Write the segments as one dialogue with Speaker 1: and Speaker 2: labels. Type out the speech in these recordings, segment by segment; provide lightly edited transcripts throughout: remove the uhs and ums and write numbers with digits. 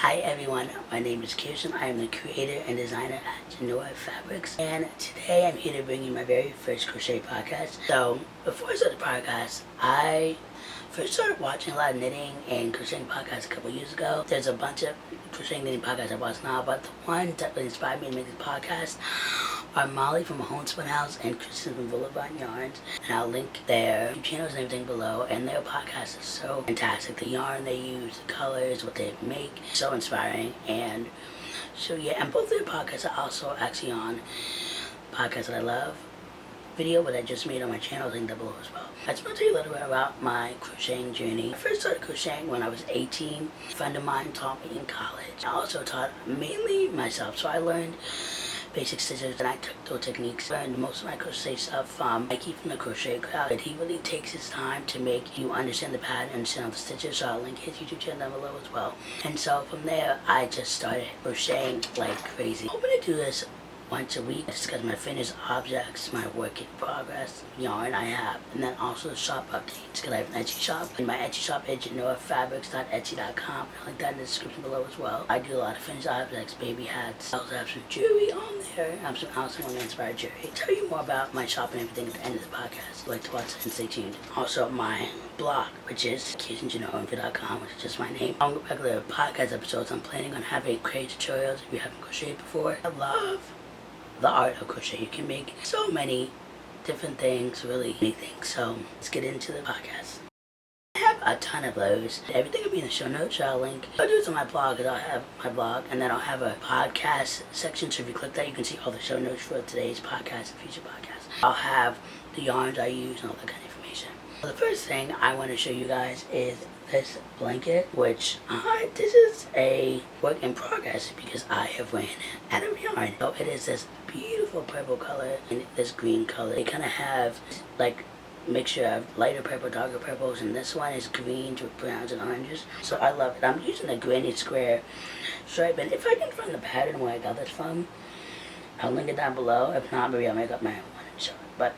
Speaker 1: Hi everyone, my name is Kirsten. I am the creator and designer at Jonora Fabrics, and today I'm here to bring you my very first crochet podcast. So before I start the podcast, I first started watching a lot of knitting and crocheting podcasts a couple years ago. There's a bunch of crocheting knitting podcasts I watch now, but the one that really inspired me to make this podcast are Molly from Homespun House and Kristen from Boulevard Yarns, and I'll link their YouTube channels and everything below. And their podcast is so fantastic. The yarn they use, the colors, what they make, so inspiring. And so yeah, and both their podcasts are also actually on podcasts that I love video, but I just made on my channel, link that below as well. I just want to tell you a little bit about my crocheting journey. I first started crocheting when I was 18. A friend of mine taught me in college. I also taught mainly myself, so I learned basic stitches, and I took those techniques. I learned most of my crochet stuff from Mikey from the Crochet Crowd. He really takes his time to make you understand the pattern and understand all the stitches, so I'll link his YouTube channel down below as well. And so from there, I just started crocheting like crazy. I'm hoping to do this once a week. I discuss my finished objects, my work in progress, yarn I have, and then also shop updates, because I have an Etsy shop. And my Etsy shop is JonoraFabrics.etsy.com. I'll link that in the description below as well. I do a lot of finished objects, baby hats. I also have some jewelry on there. I have some awesome inspired jewelry. I'll tell you more about my shop and everything at the end of the podcast. If you'd like to watch it and stay tuned. Also my blog, which is KirstenJonora.com, which is just my name. On regular podcast episodes, I'm planning on having crochet tutorials if you haven't crocheted before. I love the art of crochet. You can make so many different things, really neat things. So let's get into the podcast. I have a ton of those. Everything will be in the show notes, so I'll link. I'll do this on my blog, because I'll have my blog, and then I'll have a podcast section, so if you click that, you can see all the show notes for today's podcast and future podcasts. I'll have the yarns I use and all that kind of information. Well, the first thing I want to show you guys is this blanket, which this is a work in progress because I have ran out of yarn. So it is this beautiful purple color and this green color. They kind of have like mixture of lighter purple, darker purples, and this one is greens with browns and oranges. So I love it. I'm using a granny square stripe, and if I can find the pattern where I got this from, I'll link it down below. If not, maybe I'll make up my own one and show it. But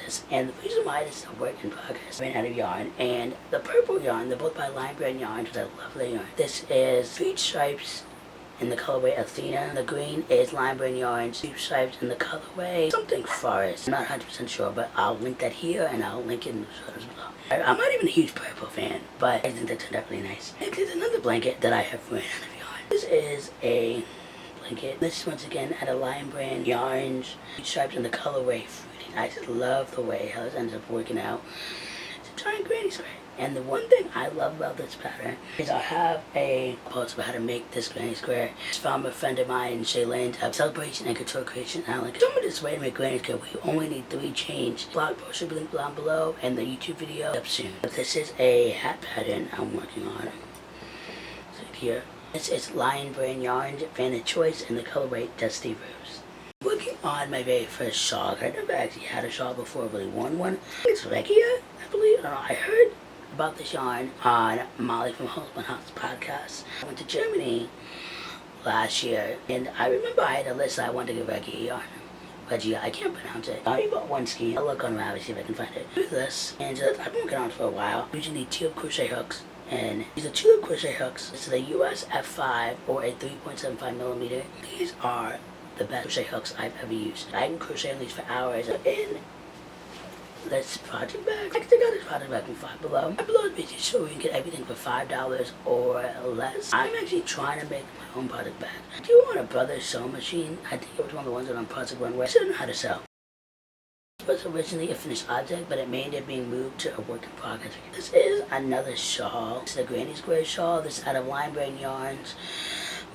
Speaker 1: this, and the reason why this is a work in progress, I ran out of yarn, and the purple yarn, they're both by Bran yarns, which I love their yarn. This is Tweed stripes in the colorway Athena. The green is Bran yarns, Tweed stripes in the colorway something forest. I'm not 100% sure, but I'll link that here, and I'll link it in the show as well. I'm not even a huge purple fan, but I think that turned out really nice. And there's another blanket that I have ran out of yarn. This is a blanket. This once again at a Bran yarns, Tweed stripes in the colorway. I just love the way how this ends up working out. It's a giant granny square. And the one thing I love about this pattern is I have a post about how to make this granny square. It's from a friend of mine, Shaylin's Celebration and Couture Creation. And I'm like, show me this way to make granny square. We only need 3 chains. Blog post should be linked down below, and the YouTube video up soon. But this is a hat pattern I'm working on. So here, this is Bran yarns, Vanna choice, and the colorway Dusty Rose. Working on my very first shawl. I never actually had a shawl before, really worn one. It's Regia, I believe. I don't know. I heard about this yarn on Molly from Homespun House podcast. I went to Germany last year, and I remember I had a list I wanted to give Regia yarn. Regia, I can't pronounce it. I bought one skein. I'll look on Ravelry, see if I can find it. Do this, and I've been working on it for a while. Using the tulip crochet hooks. And these are tulip crochet hooks. This is a US F5 or a 3.75 millimeter. These are the best crochet hooks I've ever used. I can crochet on these for hours. In this project bag, I got this project bag from Five Below. Five Below is basically so you can get everything for $5 or less. I'm actually trying to make my own project bag. Do you want a Brothers sewing machine? I think it was one of the ones that on Popsicle where I still don't know how to sew. It was originally a finished object, but it made it being moved to a work in progress. This is another shawl. This is a granny square shawl. This is out of Bran yarns.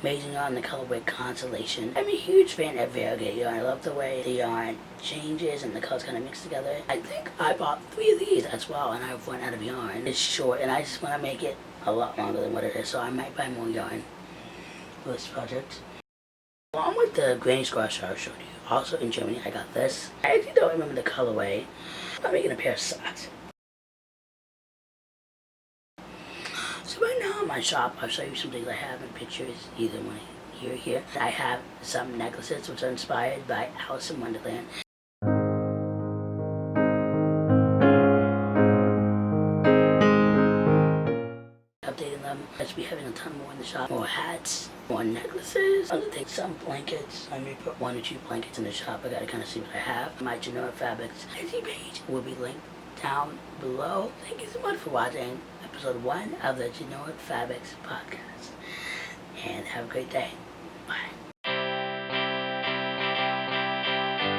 Speaker 1: Amazing yarn, the colorway Constellation. I'm a huge fan of variegated yarn. I love the way the yarn changes and the colors kind of mix together. I think I bought 3 of these as well, and I've run out of yarn. It's short, and I just want to make it a lot longer than what it is, so I might buy more yarn for this project. Along with the granny square shawl I showed you, also in Germany, I got this. I actually don't remember the colorway. I'm making a pair of socks. So right now in my shop, I'll show you some things I have in pictures, either one here or here. I have some necklaces which are inspired by Alice in Wonderland. Updating them. Let's be having a ton more in the shop. More hats, more necklaces, other things, some blankets. I may put 1 or 2 blankets in the shop. I gotta kind of see what I have. My Jonora Fabrics Etsy page will be linked down below. Thank you so much for watching episode 1 of the Jonora Fabrics podcast. And have a great day. Bye.